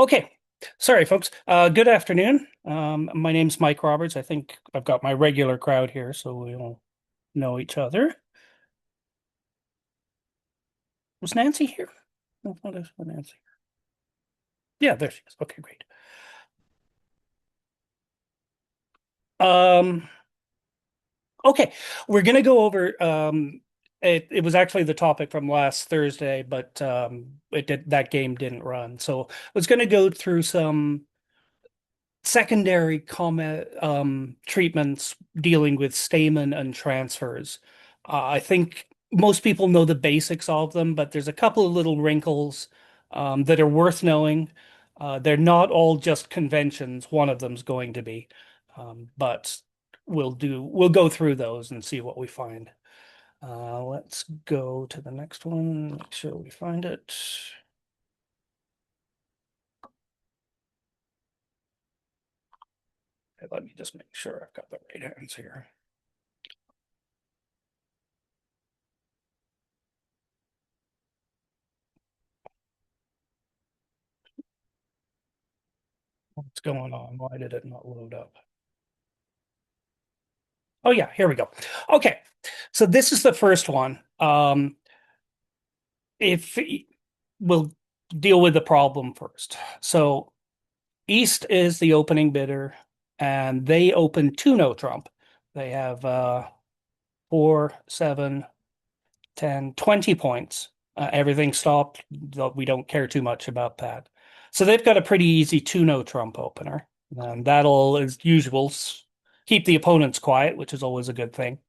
Okay. Sorry, folks. Good afternoon. My name's Mike Roberts. I think I've got my regular crowd here, so we all know each other. Was Nancy here? No, what is Nancy? Yeah, there she is. Okay, great. Um, okay, we're gonna go over it was actually the topic from last Thursday, but that game didn't run. So I was gonna go through some secondary comment treatments dealing with Stayman and transfers. I think most people know the basics of them, but there's a couple of little wrinkles that are worth knowing. They're not all just conventions. One of them's going to be, but we'll go through those and see what we find. Let's go to the next one. Make sure we find it. Okay, let me just make sure I've got the right hands here. What's going on? Why did it not load up? Oh yeah, here we go. Okay, so this is the first one. If we'll deal with the problem first. So East is the opening bidder, and they open two no trump. They have 4, 7, 10, 20 points. Everything stopped. We don't care too much about that. So they've got a pretty easy two no trump opener. And that'll, as usual, keep the opponents quiet, which is always a good thing.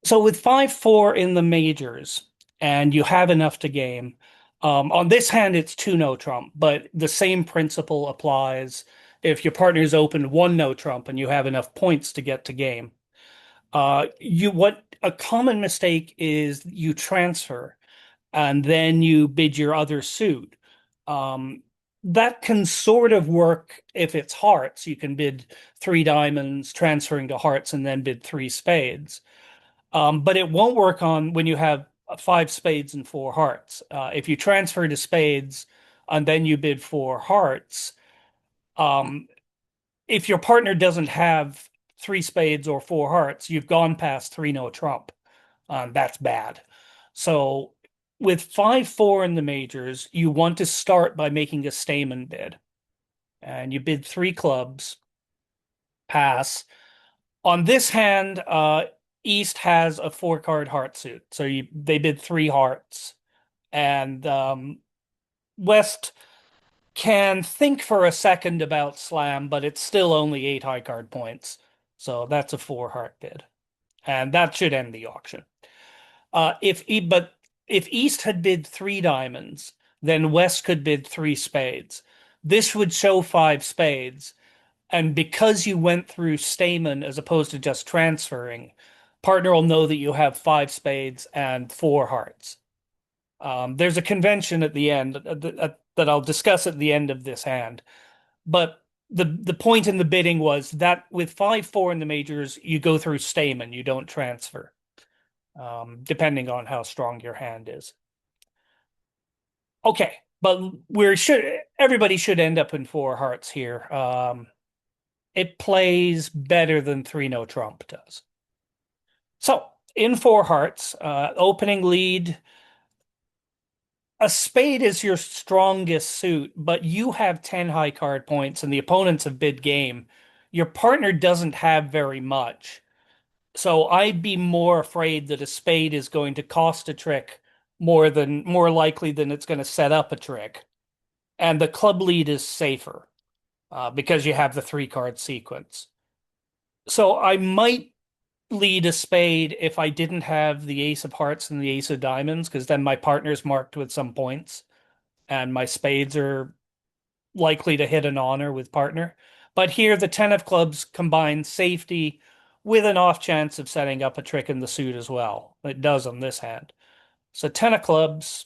So with 5-4 in the majors, and you have enough to game, on this hand, it's two no trump, but the same principle applies if your partner's opened one no trump and you have enough points to get to game. What a common mistake is you transfer and then you bid your other suit. Um, that can sort of work if it's hearts. You can bid three diamonds, transferring to hearts, and then bid three spades. But it won't work on when you have five spades and four hearts. If you transfer to spades and then you bid four hearts, um, if your partner doesn't have three spades or four hearts, you've gone past three no trump. That's bad. So with 5-4 in the majors, you want to start by making a Stayman bid. And you bid three clubs, pass. On this hand, East has a four card heart suit. So they bid three hearts. And West can think for a second about slam, but it's still only eight high card points. So that's a four heart bid. And that should end the auction. But if East had bid three diamonds, then West could bid three spades. This would show five spades. And because you went through Stayman as opposed to just transferring, partner will know that you have five spades and four hearts. There's a convention at the end that I'll discuss at the end of this hand. But the point in the bidding was that with 5-4 in the majors, you go through Stayman, you don't transfer, depending on how strong your hand is. Okay, but we should everybody should end up in four hearts here. It plays better than three no trump does. So in four hearts, opening lead, a spade is your strongest suit, but you have 10 high card points and the opponents have bid game. Your partner doesn't have very much. So I'd be more afraid that a spade is going to cost a trick more likely than it's going to set up a trick. And the club lead is safer because you have the three card sequence. So I might lead a spade if I didn't have the ace of hearts and the ace of diamonds, because then my partner's marked with some points and my spades are likely to hit an honor with partner. But here, the 10 of clubs combines safety with an off chance of setting up a trick in the suit as well. It does on this hand. So 10 of clubs,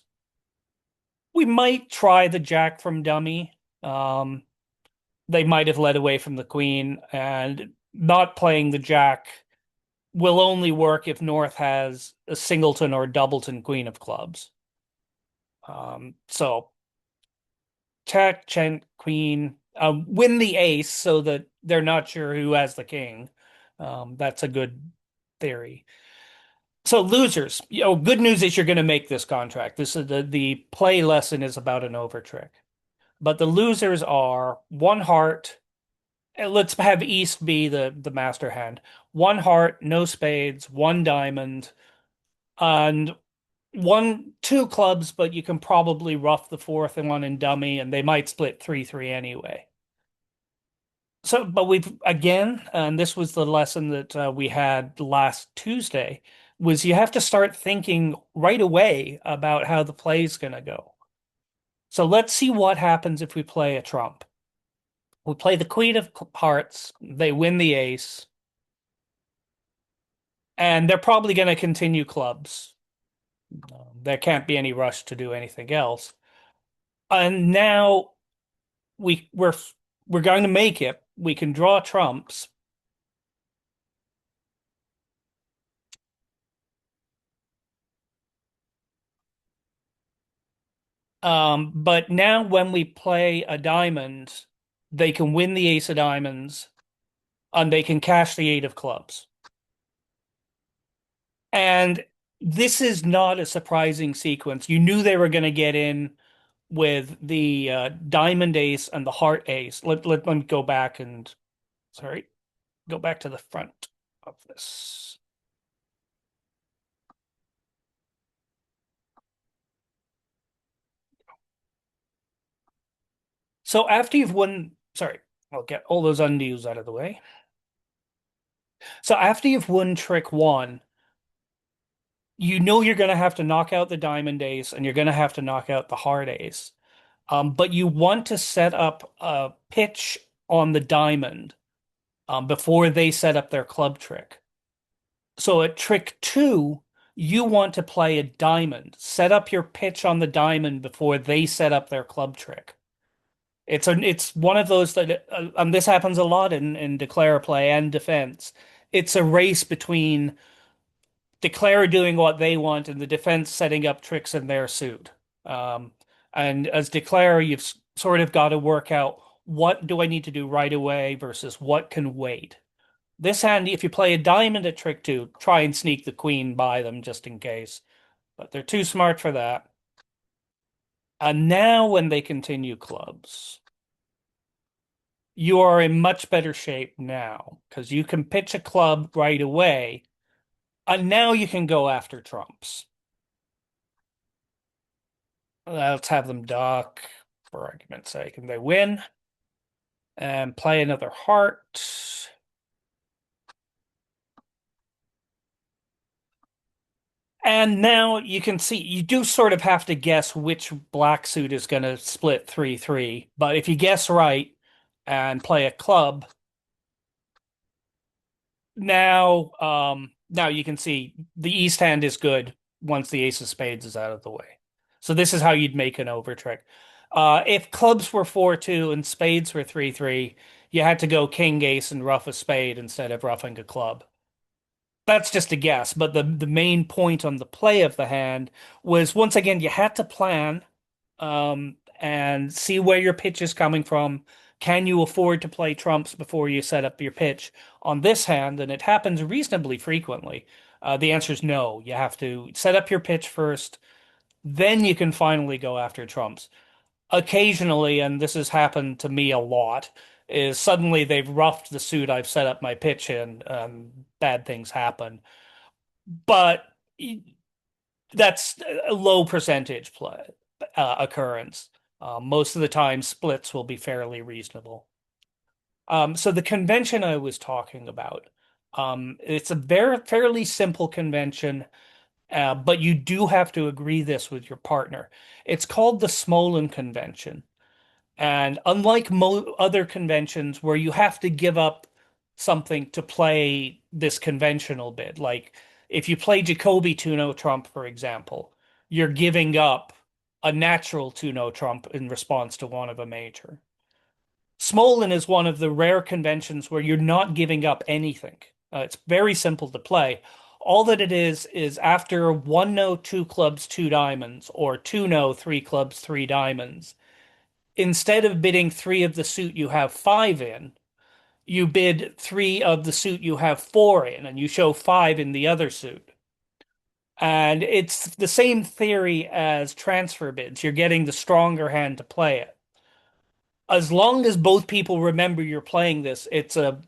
we might try the jack from dummy. Um, they might have led away from the queen, and not playing the jack will only work if North has a singleton or doubleton queen of clubs. So check, check, queen, win the ace so that they're not sure who has the king. That's a good theory. So losers, good news is you're going to make this contract. This is the play lesson is about an over trick. But the losers are one heart. Let's have East be the master hand. One heart, no spades, one diamond, and two clubs, but you can probably rough the fourth one in dummy, and they might split 3-3 anyway. So, but we've again, and this was the lesson that we had last Tuesday, was you have to start thinking right away about how the play is going to go. So let's see what happens if we play a trump. We play the queen of hearts, they win the ace, and they're probably going to continue clubs. There can't be any rush to do anything else. And now we're going to make it. We can draw trumps. But now when we play a diamond, they can win the ace of diamonds and they can cash the eight of clubs. And this is not a surprising sequence. You knew they were going to get in with the diamond ace and the heart ace. Let me go back and, sorry, go back to the front of this. So after you've won, sorry, I'll get all those undos out of the way. So after you've won trick one, you know you're going to have to knock out the diamond ace and you're going to have to knock out the heart ace. But you want to set up a pitch on the diamond before they set up their club trick. So at trick two, you want to play a diamond. Set up your pitch on the diamond before they set up their club trick. It's one of those that this happens a lot in declare play and defense. It's a race between declare doing what they want and the defense setting up tricks in their suit. Um, and as declare, you've sort of got to work out what do I need to do right away versus what can wait. This hand, if you play a diamond at trick two, try and sneak the queen by them just in case. But they're too smart for that. And now when they continue clubs, you are in much better shape now because you can pitch a club right away. And now you can go after trumps. Let's have them dock for argument's sake. And they win and play another heart. And now you can see, you do sort of have to guess which black suit is going to split 3-3. But if you guess right and play a club, now you can see the east hand is good once the ace of spades is out of the way. So this is how you'd make an over trick. If clubs were 4-2 and spades were 3-3, you had to go king ace and rough a spade instead of roughing a club. That's just a guess, but the main point on the play of the hand was once again you had to plan and see where your pitch is coming from. Can you afford to play trumps before you set up your pitch on this hand? And it happens reasonably frequently. The answer is no. You have to set up your pitch first, then you can finally go after trumps. Occasionally, and this has happened to me a lot, is suddenly they've roughed the suit I've set up my pitch in, bad things happen. But that's a low percentage play occurrence. Most of the time, splits will be fairly reasonable. So the convention I was talking about, it's a very fairly simple convention, but you do have to agree this with your partner. It's called the Smolin Convention. And unlike mo other conventions where you have to give up something to play this conventional bit, like if you play Jacoby 2-no trump, for example, you're giving up a natural 2-no trump in response to one of a major. Smolin is one of the rare conventions where you're not giving up anything. It's very simple to play. All that it is after 1-no, 2 clubs, 2 diamonds, or 2-no, 3 clubs, 3 diamonds, instead of bidding three of the suit you have five in, you bid three of the suit you have four in, and you show five in the other suit. And it's the same theory as transfer bids. You're getting the stronger hand to play it. As long as both people remember you're playing this, it's a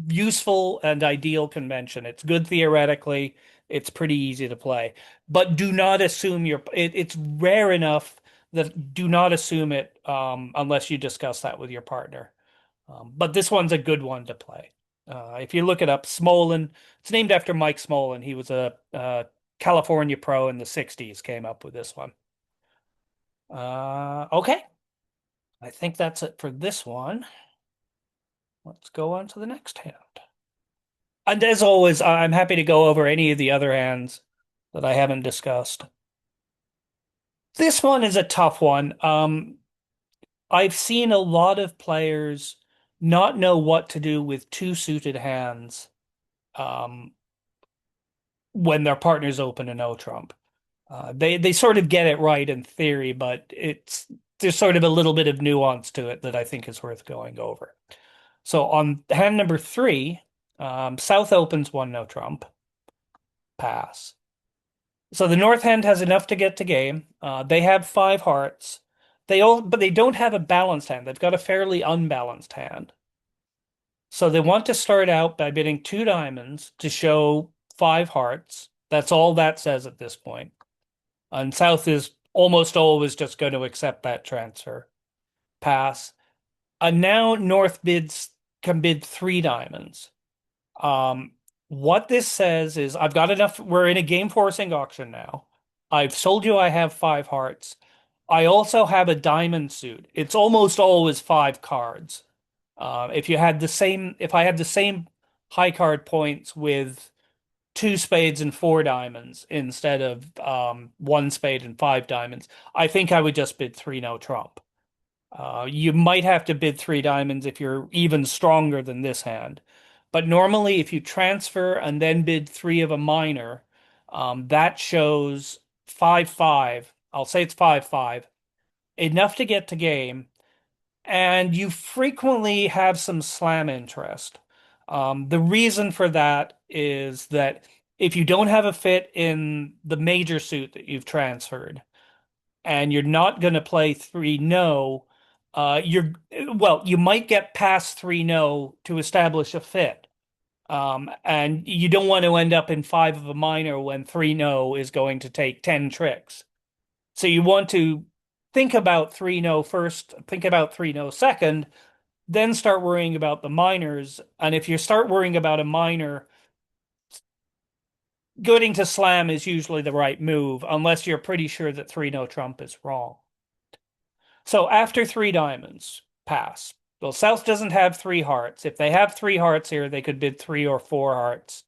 useful and ideal convention. It's good theoretically. It's pretty easy to play. But do not assume it's rare enough that do not assume it unless you discuss that with your partner. But this one's a good one to play. If you look it up, Smolin, it's named after Mike Smolin. He was a California pro in the 60s, came up with this one. Okay. I think that's it for this one. Let's go on to the next hand. And as always, I'm happy to go over any of the other hands that I haven't discussed. This one is a tough one. I've seen a lot of players not know what to do with two suited hands um, when their partners open a no trump. They sort of get it right in theory, but there's sort of a little bit of nuance to it that I think is worth going over. So on hand number three, South opens one no trump, pass. So the North hand has enough to get to game. They have five hearts. But they don't have a balanced hand. They've got a fairly unbalanced hand. So they want to start out by bidding two diamonds to show five hearts. That's all that says at this point. And South is almost always just going to accept that transfer. Pass. And now North can bid three diamonds. Um, what this says is I've got enough. We're in a game forcing auction now. I've told you I have five hearts. I also have a diamond suit. It's almost always five cards. If I had the same high card points with two spades and four diamonds instead of one spade and five diamonds, I think I would just bid three no trump. You might have to bid three diamonds if you're even stronger than this hand. But normally, if you transfer and then bid three of a minor, that shows 5-5. I'll say it's 5-5, enough to get to game. And you frequently have some slam interest. The reason for that is that if you don't have a fit in the major suit that you've transferred, and you're not going to play three no, you might get past three no to establish a fit. And you don't want to end up in five of a minor when three no is going to take 10 tricks. So you want to think about three no first, think about three no second, then start worrying about the minors. And if you start worrying about a minor, going to slam is usually the right move, unless you're pretty sure that three no trump is wrong. So after three diamonds, pass. Well, South doesn't have three hearts. If they have three hearts here, they could bid three or four hearts.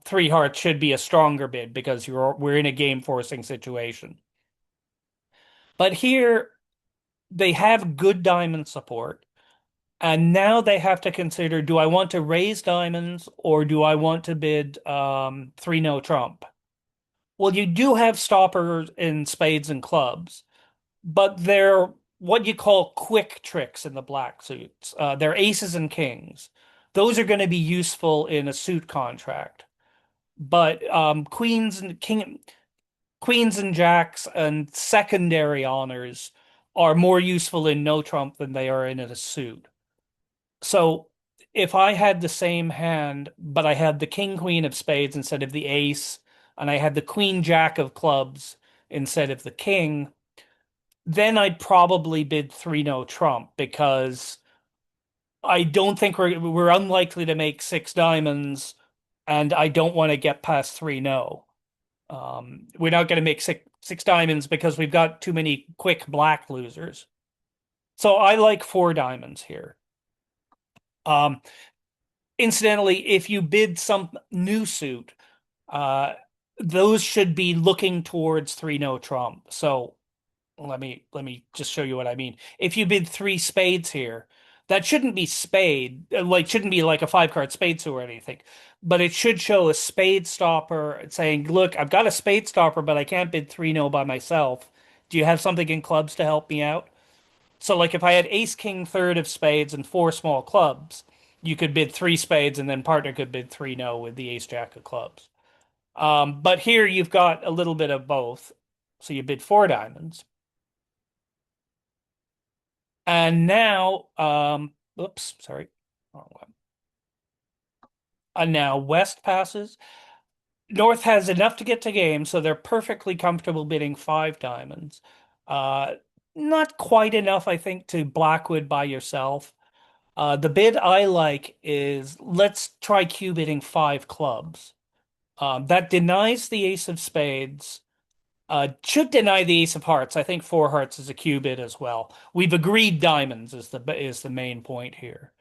Three hearts should be a stronger bid because we're in a game forcing situation. But here they have good diamond support. And now they have to consider, do I want to raise diamonds or do I want to bid three no trump? Well, you do have stoppers in spades and clubs, but they're what you call quick tricks in the black suits. They're aces and kings. Those are going to be useful in a suit contract. But queens and jacks and secondary honors are more useful in no trump than they are in a suit. So if I had the same hand, but I had the king queen of spades instead of the ace, and I had the queen jack of clubs instead of the king, then I'd probably bid three no trump because I don't think we're unlikely to make six diamonds, and I don't want to get past three no. We're not going to make six diamonds because we've got too many quick black losers. So I like four diamonds here. Um, Incidentally, if you bid some new suit, uh, those should be looking towards three no trump. So let me just show you what I mean. If you bid three spades here, that shouldn't be shouldn't be like a five card spade suit or anything, but it should show a spade stopper saying, "Look, I've got a spade stopper, but I can't bid three no by myself. Do you have something in clubs to help me out?" So, like if I had ace, king, third of spades and four small clubs, you could bid three spades and then partner could bid three no with the ace, jack of clubs. But here you've got a little bit of both. So you bid four diamonds. And now, oops, sorry. Wrong one. And now West passes. North has enough to get to game, so they're perfectly comfortable bidding five diamonds. Uh, Not quite enough, I think, to Blackwood by yourself. The bid I like is let's try Q bidding five clubs. That denies the ace of spades. Should deny the ace of hearts. I think four hearts is a Q bid as well. We've agreed diamonds is the main point here.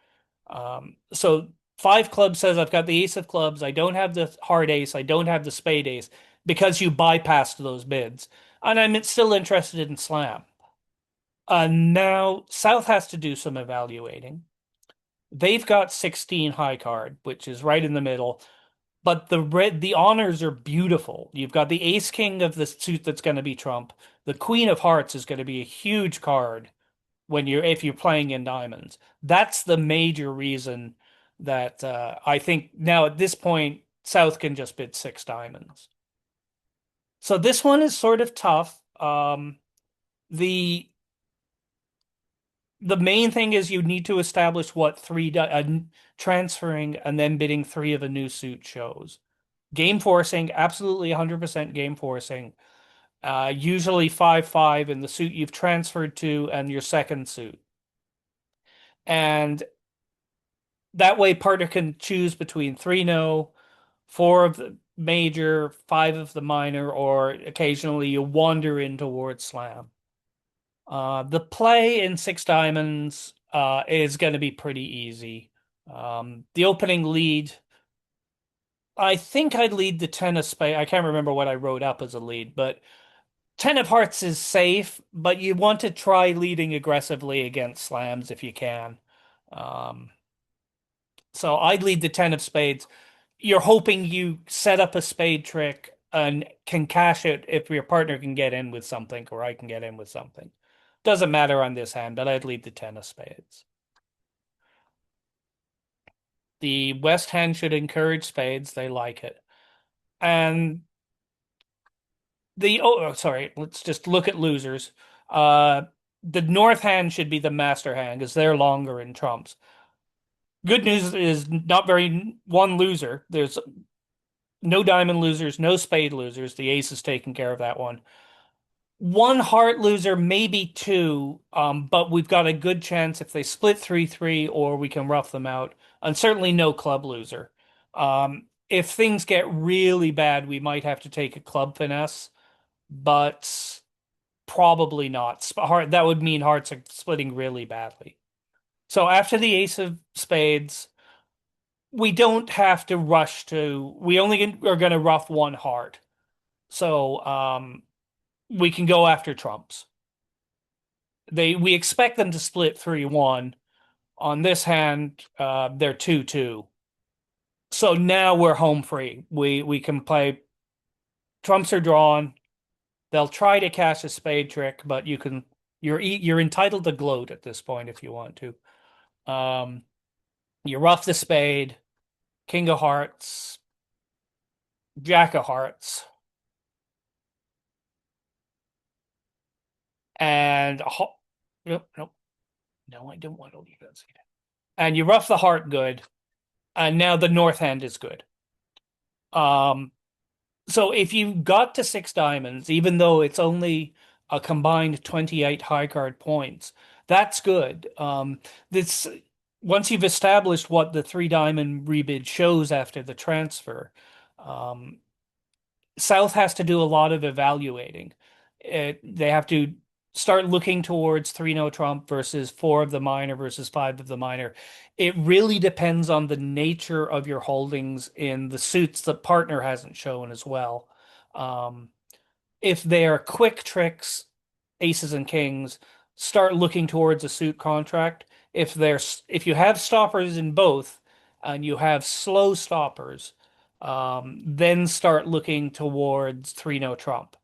So five clubs says I've got the ace of clubs. I don't have the heart ace. I don't have the spade ace because you bypassed those bids. And I'm still interested in slam. Now South has to do some evaluating. They've got 16 high card, which is right in the middle. But the honors are beautiful. You've got the ace king of the suit that's going to be trump. The queen of hearts is going to be a huge card when you're if you're playing in diamonds. That's the major reason that I think now at this point South can just bid six diamonds. So this one is sort of tough. The the main thing is you need to establish what transferring and then bidding three of a new suit shows. Game forcing, absolutely 100% game forcing. Usually 5-5 in the suit you've transferred to and your second suit. And that way, partner can choose between three no, four of the major, five of the minor, or occasionally you wander in towards slam. The play in six diamonds is going to be pretty easy. The opening lead, I think I'd lead the ten of spades. I can't remember what I wrote up as a lead, but ten of hearts is safe, but you want to try leading aggressively against slams if you can. Um, so I'd lead the ten of spades. You're hoping you set up a spade trick and can cash it if your partner can get in with something or I can get in with something. Doesn't matter on this hand, but I'd lead the ten of spades. The West hand should encourage spades. They like it. And sorry, let's just look at losers. Uh, the North hand should be the master hand because they're longer in trumps. Good news is not very one loser. There's no diamond losers, no spade losers. The ace is taking care of that one. One heart loser, maybe two, but we've got a good chance if they split 3-3 or we can rough them out. And certainly no club loser. If things get really bad, we might have to take a club finesse, but probably not. That would mean hearts are splitting really badly. So after the ace of spades, we don't have to rush to, we only are going to rough one heart. So we can go after trumps. We expect them to split 3-1. On this hand, they're 2-2. So now we're home free. We can play trumps are drawn. They'll try to cash a spade trick, but you're entitled to gloat at this point if you want to. Um, you rough the spade, king of hearts, jack of hearts, and nope, nope, no, I don't want to leave that. And you rough the heart good, and now the north hand is good. Um, so if you got to six diamonds, even though it's only a combined 28 high card points, that's good. This once you've established what the three diamond rebid shows after the transfer, um, South has to do a lot of evaluating. They have to start looking towards 3 no trump versus four of the minor versus five of the minor. It really depends on the nature of your holdings in the suits that partner hasn't shown as well. Um, if they are quick tricks, aces and kings, start looking towards a suit contract. If you have stoppers in both and you have slow stoppers, then start looking towards 3 no trump,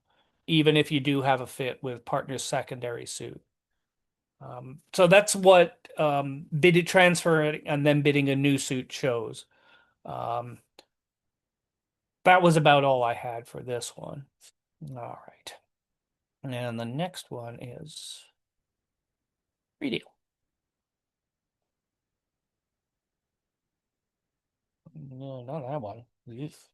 even if you do have a fit with partner's secondary suit. So that's what bid transfer and then bidding a new suit shows. Um, that was about all I had for this one. All right. And the next one is radio. No, not that one. Eef.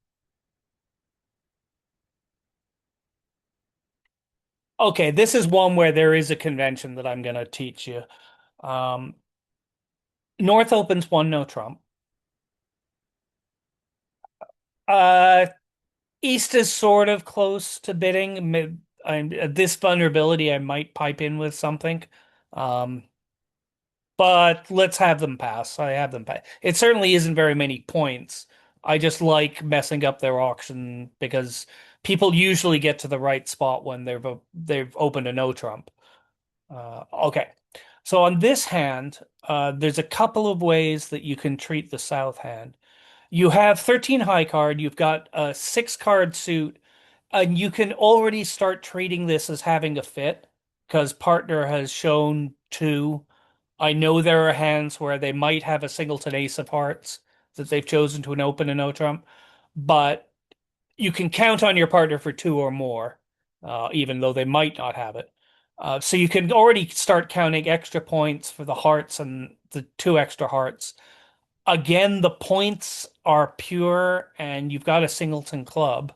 Okay, this is one where there is a convention that I'm going to teach you. Um, North opens one, no Trump. Uh, East is sort of close to bidding. At this vulnerability, I might pipe in with something. Um, but let's have them pass. I have them pass. It certainly isn't very many points. I just like messing up their auction because people usually get to the right spot when they've opened a no Trump. Okay. So on this hand, there's a couple of ways that you can treat the south hand. You have 13 high card, you've got a 6 card suit, and you can already start treating this as having a fit because partner has shown two. I know there are hands where they might have a singleton ace of hearts that they've chosen to an open and no trump, but you can count on your partner for two or more, even though they might not have it. So you can already start counting extra points for the hearts and the two extra hearts. Again, the points are pure, and you've got a singleton club.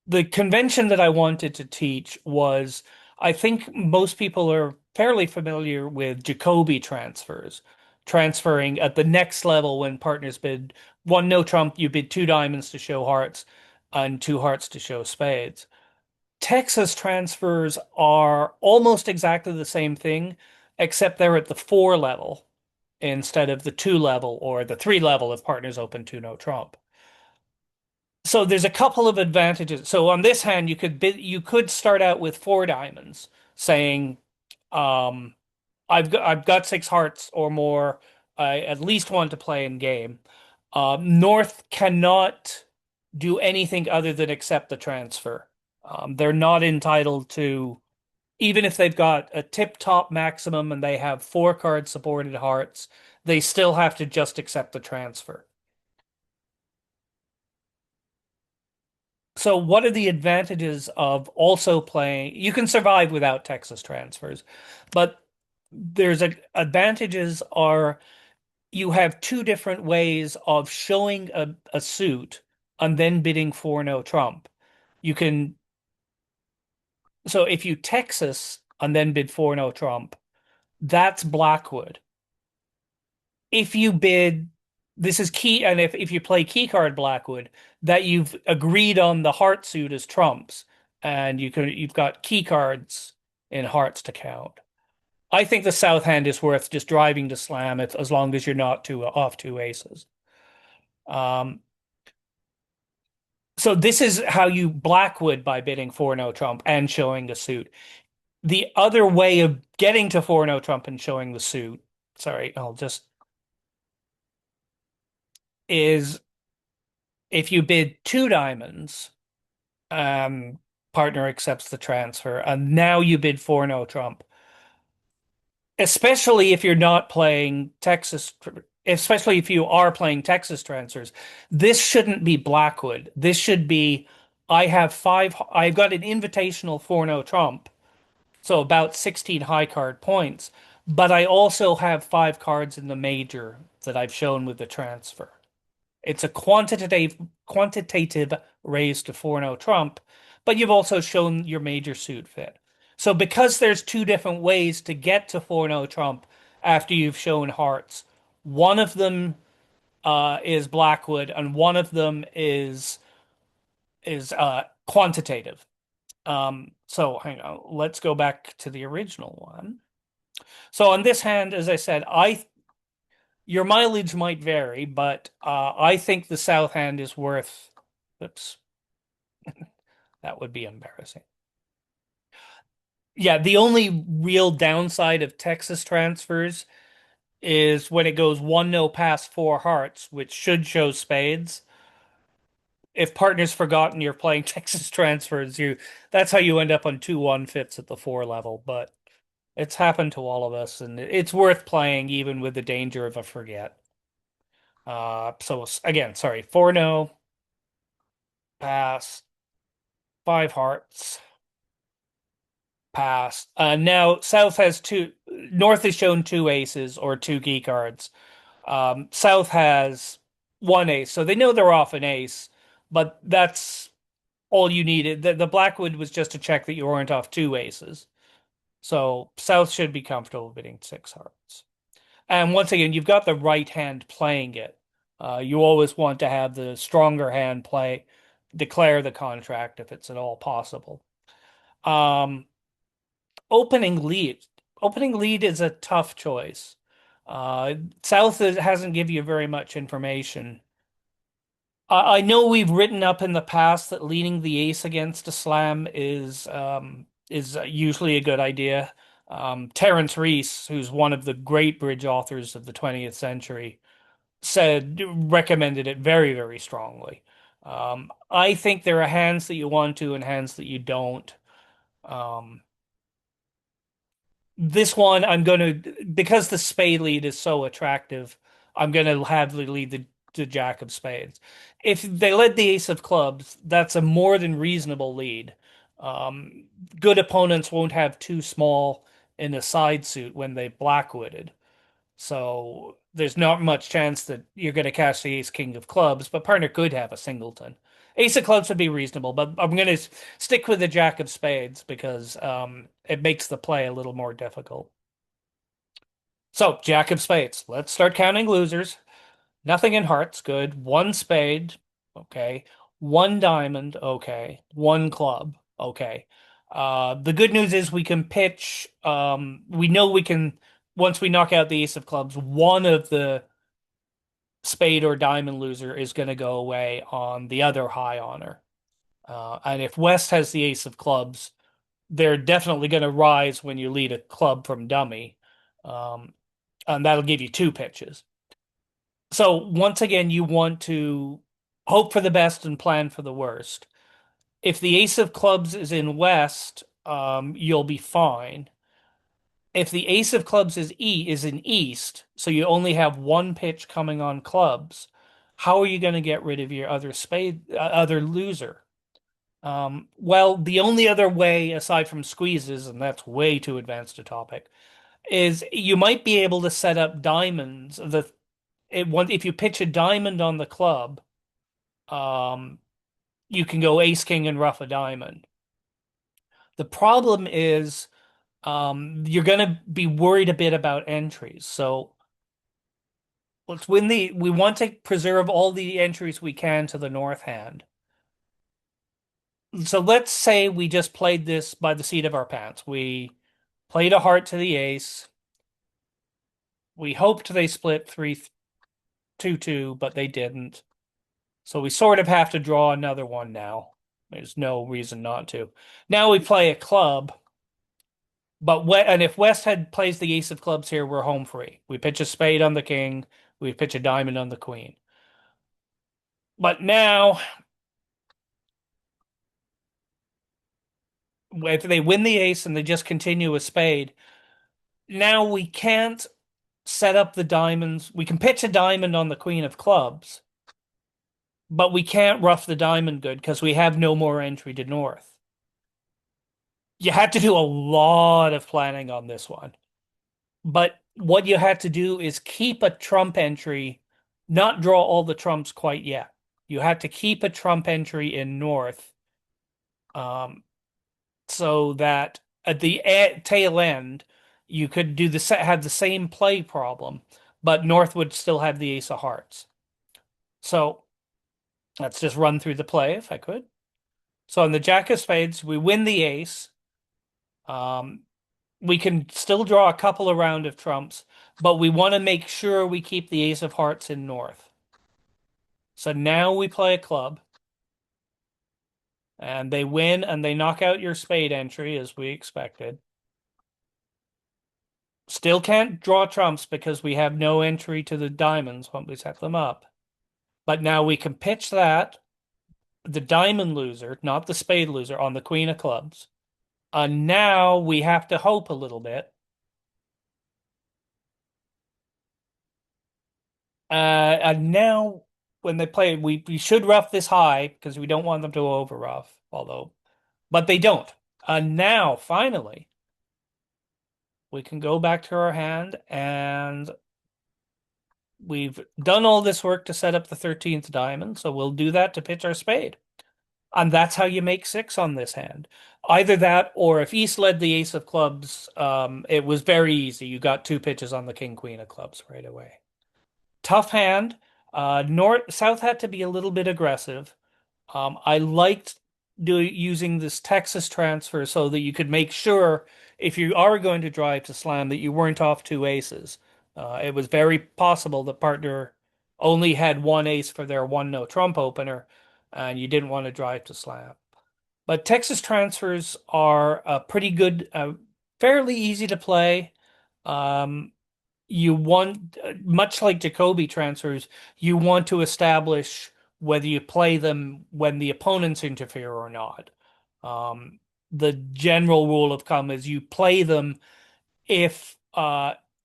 The convention that I wanted to teach was, I think most people are fairly familiar with Jacoby transfers, transferring at the next level when partners bid one no trump, you bid two diamonds to show hearts and two hearts to show spades. Texas transfers are almost exactly the same thing, except they're at the four level instead of the two level or the three level if partners open two no trump. So there's a couple of advantages. So on this hand, you could start out with four diamonds, saying, um, I've got 6 hearts or more. I at least want to play in game. North cannot do anything other than accept the transfer. They're not entitled to, even if they've got a tip-top maximum and they have 4 card supported hearts, they still have to just accept the transfer. So what are the advantages of also playing? You can survive without Texas transfers, but advantages are you have two different ways of showing a suit and then bidding for no trump. You can, so if you Texas and then bid for no trump, that's Blackwood. If you bid, this is key, and if you play keycard Blackwood, that you've agreed on the heart suit as trumps, and you've got key cards in hearts to count. I think the south hand is worth just driving to slam it as long as you're not off two aces. Um, so this is how you Blackwood by bidding for no trump and showing the suit. The other way of getting to for no trump and showing the suit, sorry, I'll just is if you bid two diamonds, um, partner accepts the transfer, and now you bid for no trump. Especially if you're not playing Texas, especially if you are playing Texas transfers, this shouldn't be Blackwood. This should be, I've got an invitational for no trump, so about 16 high card points, but I also have 5 cards in the major that I've shown with the transfer. It's a quantitative raise to 4-0 Trump, but you've also shown your major suit fit. So because there's two different ways to get to 4-0 Trump after you've shown hearts, one of them is Blackwood and one of them is quantitative. So hang on, let's go back to the original one. So on this hand, as I said, I your mileage might vary, but I think the south hand is worth. Oops, that would be embarrassing. Yeah, the only real downside of Texas transfers is when it goes one no past 4 hearts, which should show spades. If partner's forgotten you're playing Texas transfers, you that's how you end up on 2-1 fits at the four level. But It's happened to all of us, and it's worth playing even with the danger of a forget. So again, sorry, 4 no, pass, 5 hearts, pass. Now South has two, North is shown 2 aces or 2 key cards. South has 1 ace, so they know they're off an ace, but that's all you needed. The Blackwood was just to check that you weren't off 2 aces. So South should be comfortable bidding 6 hearts. And once again, you've got the right hand playing it. You always want to have the stronger hand play, declare the contract if it's at all possible. Um, opening lead. Opening lead is a tough choice. South hasn't given you very much information. I know we've written up in the past that leaning the ace against a slam is usually a good idea. Terence Reese, who's one of the great bridge authors of the 20th century, recommended it very, very strongly. I think there are hands that you want to and hands that you don't. Um, this one, because the spade lead is so attractive, I'm gonna have the lead the jack of spades. If they led the ace of clubs, that's a more than reasonable lead. Um, Good opponents won't have too small in a side suit when they blackwooded. So there's not much chance that you're going to catch the ace king of clubs, but partner could have a singleton. Ace of clubs would be reasonable, but I'm going to stick with the jack of spades because it makes the play a little more difficult. So, jack of spades. Let's start counting losers. Nothing in hearts, good. 1 spade, okay. 1 diamond, okay. 1 club, okay. The good news is we can pitch. We know we can, once we knock out the ace of clubs, one of the spade or diamond loser is going to go away on the other high honor. And if West has the ace of clubs, they're definitely going to rise when you lead a club from dummy. Um, and that'll give you 2 pitches. So once again, you want to hope for the best and plan for the worst. If the ace of clubs is in West, you'll be fine. If the ace of clubs is in East, so you only have 1 pitch coming on clubs, how are you going to get rid of your other loser? Well, the only other way aside from squeezes, and that's way too advanced a topic, is you might be able to set up diamonds. If you pitch a diamond on the club, um, you can go ace king and ruff a diamond. The problem is you're going to be worried a bit about entries. So we want to preserve all the entries we can to the north hand. So let's say we just played this by the seat of our pants. We played a heart to the ace. We hoped they split 3-2-2, but they didn't. So we sort of have to draw another one now. There's no reason not to. Now we play a club, and if West had plays the ace of clubs here, we're home free. We pitch a spade on the king, we pitch a diamond on the queen. But now, if they win the ace and they just continue a spade, now we can't set up the diamonds. We can pitch a diamond on the queen of clubs, but we can't rough the diamond good because we have no more entry to north. You had to do a lot of planning on this one. But what you had to do is keep a trump entry, not draw all the trumps quite yet. You had to keep a trump entry in north, um, so that at the tail end you could have the same play problem, but north would still have the ace of hearts. So let's just run through the play if I could. So on the jack of spades, we win the ace. Um, we can still draw a couple of round of trumps, but we want to make sure we keep the ace of hearts in north. So now we play a club, and they win, and they knock out your spade entry as we expected. Still can't draw trumps because we have no entry to the diamonds when we set them up. But now we can pitch that, the diamond loser, not the spade loser, on the queen of clubs. Now we have to hope a little bit. And now when they play, we should rough this high because we don't want them to over rough, although, but they don't. Now finally we can go back to our hand and we've done all this work to set up the 13th diamond, so we'll do that to pitch our spade. And that's how you make six on this hand. Either that, or if East led the ace of clubs, it was very easy. You got two pitches on the king queen of clubs right away. Tough hand. North South had to be a little bit aggressive. I liked using this Texas transfer so that you could make sure if you are going to drive to slam that you weren't off two aces. It was very possible the partner only had one ace for their one no trump opener, and you didn't want to drive to slam. But Texas transfers are pretty good, fairly easy to play. Um, you want, much like Jacoby transfers, you want to establish whether you play them when the opponents interfere or not. Um, the general rule of thumb is you play them if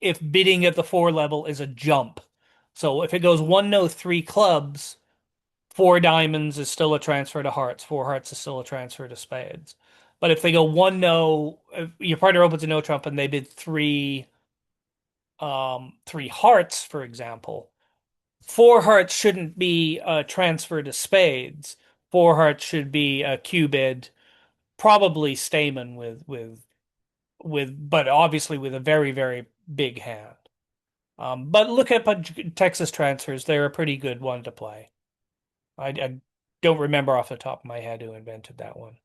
if bidding at the four level is a jump. So if it goes one no three clubs, four diamonds is still a transfer to hearts, four hearts is still a transfer to spades. But if they go one no, if your partner opens a no trump and they bid three hearts, for example, four hearts shouldn't be a transfer to spades. Four hearts should be a cubid, probably Stayman but obviously with a very, very big hand. But look at Texas transfers; they're a pretty good one to play. I don't remember off the top of my head who invented that one.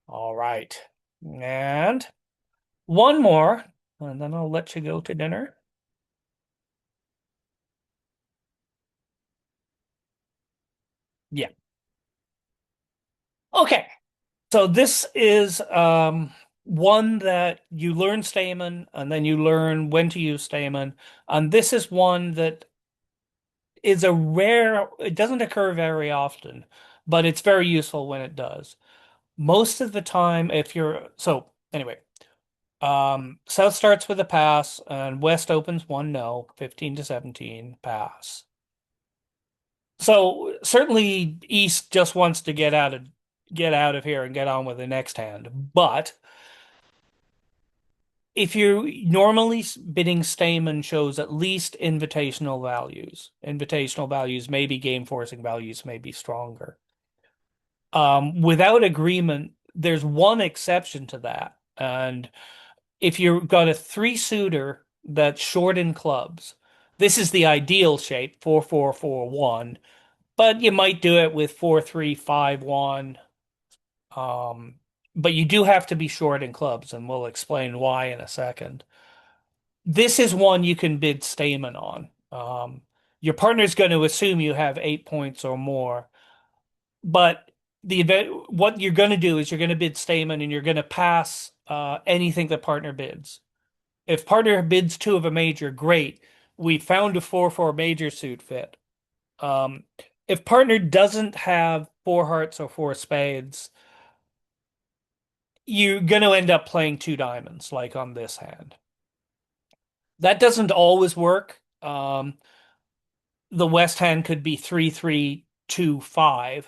All right, and one more, and then I'll let you go to dinner. Yeah. Okay. So this is one that you learn Stayman and then you learn when to use Stayman. And this is one that is a rare, it doesn't occur very often, but it's very useful when it does. Most of the time, if you're, so anyway, South starts with a pass and West opens one no, 15 to 17, pass. So certainly East just wants to get out of here and get on with the next hand. But if you normally bidding Stayman shows at least invitational values. Invitational values, maybe game forcing values may be stronger. Without agreement, there's one exception to that. And if you've got a three suitor that's short in clubs, this is the ideal shape, 4-4-4-1, but you might do it with 4-3-5-1. Um, but you do have to be short in clubs, and we'll explain why in a second. This is one you can bid Stayman on. Your partner's going to assume you have 8 points or more, but the event, what you're going to do is you're going to bid Stayman and you're going to pass anything that partner bids. If partner bids two of a major, great. We found a 4-4 major suit fit. Um, if partner doesn't have four hearts or four spades, you're going to end up playing two diamonds, like on this hand. That doesn't always work. The West hand could be 3-3-2-5,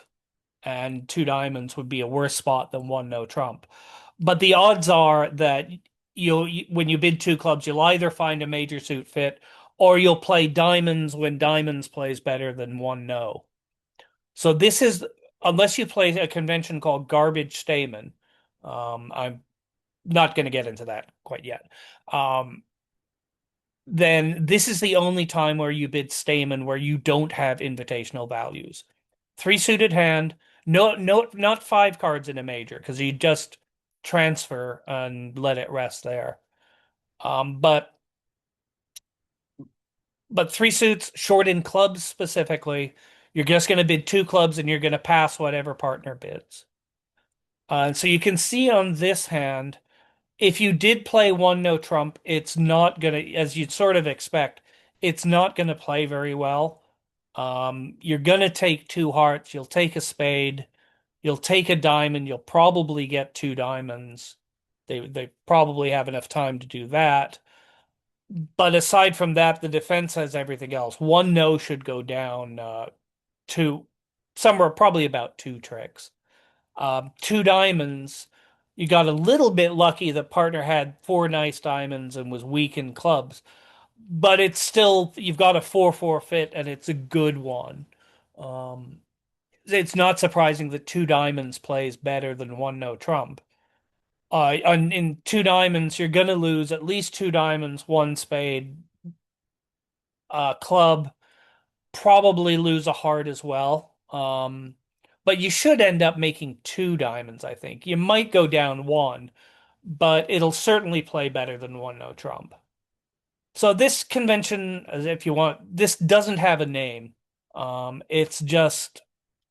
and two diamonds would be a worse spot than one no trump. But the odds are that when you bid two clubs, you'll either find a major suit fit or you'll play diamonds when diamonds plays better than one no. So this is, unless you play a convention called garbage Stayman, I'm not going to get into that quite yet. Then this is the only time where you bid Stayman where you don't have invitational values. Three suited hand, no, no, not five cards in a major because you just transfer and let it rest there. Um, but but three suits, short in clubs specifically, you're just going to bid two clubs and you're going to pass whatever partner bids. So you can see on this hand, if you did play one no trump, it's not gonna, as you'd sort of expect, it's not gonna play very well. You're gonna take two hearts, you'll take a spade, you'll take a diamond, you'll probably get two diamonds. They probably have enough time to do that. But aside from that, the defense has everything else. One no should go down to somewhere probably about two tricks. Two diamonds, you got a little bit lucky that partner had four nice diamonds and was weak in clubs, but it's still, you've got a 4-4 fit and it's a good one. Um, it's not surprising that two diamonds plays better than one no trump. In two diamonds, you're gonna lose at least two diamonds, one spade, club, probably lose a heart as well. But you should end up making two diamonds, I think. You might go down one, but it'll certainly play better than one no trump. So this convention, as if you want, this doesn't have a name. It's just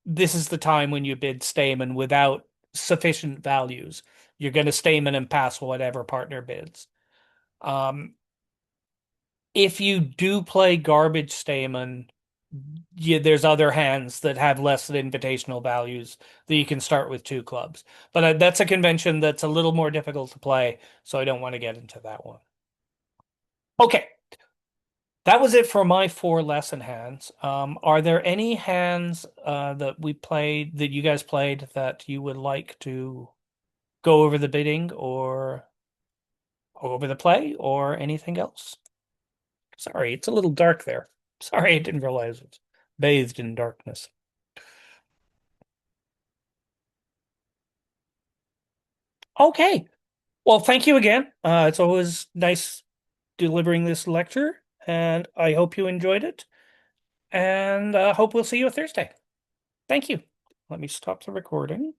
this is the time when you bid Stayman without sufficient values. You're going to Stayman and pass whatever partner bids. Um, if you do play garbage Stayman, there's other hands that have less than invitational values that you can start with two clubs. But that's a convention that's a little more difficult to play, so I don't want to get into that one. Okay, that was it for my four lesson hands. Are there any hands that we played that you guys played that you would like to go over the bidding or over the play or anything else? Sorry, it's a little dark there. Sorry, I didn't realize it's bathed in darkness. Okay. Well, thank you again. It's always nice delivering this lecture, and I hope you enjoyed it. And hope we'll see you Thursday. Thank you. Let me stop the recording.